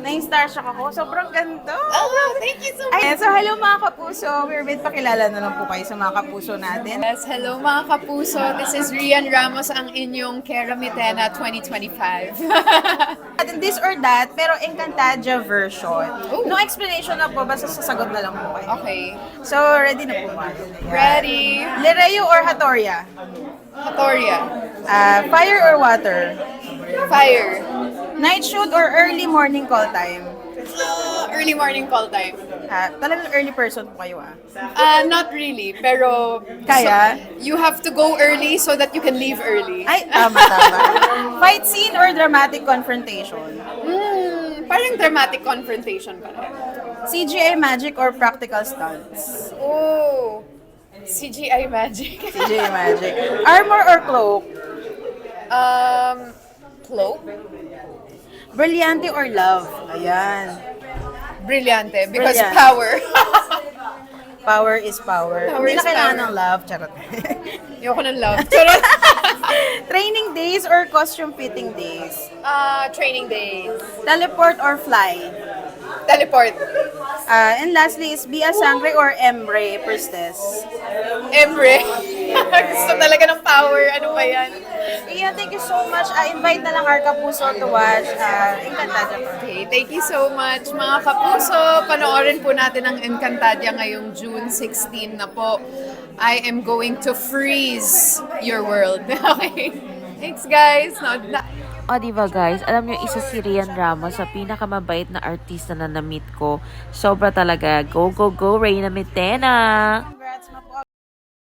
Na-starstruck ako. Sobrang ganda. Oh, thank you so much. Ayan, so hello mga kapuso. We're with pakilala na lang po kayo sa mga kapuso natin. Yes, hello mga kapuso. This is Rian Ramos, ang inyong Kera Mitena 2025. At this or that, pero Encantadia version. Ooh. No explanation na po, basta sasagot na lang po kayo. Okay. So, ready na po ba? Ready? Lereo or Hatoria? Hatoria. Fire or water? Fire. Night shoot or early morning call time? Early morning call time. Talagang early person po kayo Not really, pero Kaya? you have to go early so that you can leave early. Ay, tama. Fight scene or dramatic confrontation? Parang dramatic confrontation pa rin. CGI magic or practical stunts? Oh, CGI magic. CGI magic. Armor or cloak? Cloak? Brillante or love? Ayan. Brillante, because Brilliant. power. Power is power. Power Hindi na is kailangan power. ng love. Charot. Ayoko ng love. Charot. Training days or costume fitting days? Training days. Teleport or fly? Teleport. And lastly is be a sangre or emre priestess? Emre. Gusto talaga ng power. Ano ba yan? Yeah, thank you so much. Invite na lang our kapuso to watch Encantadia. Okay, thank you so much mga kapuso. Panoorin po natin ang Encantadia ngayong June 16 na po. I am going to freeze your world. Okay. Thanks guys. O diba guys, alam nyo isa si Rian Ramos sa pinakamabait na artista na na-meet ko. Sobra talaga. Go, go, go, Reyna Mitena!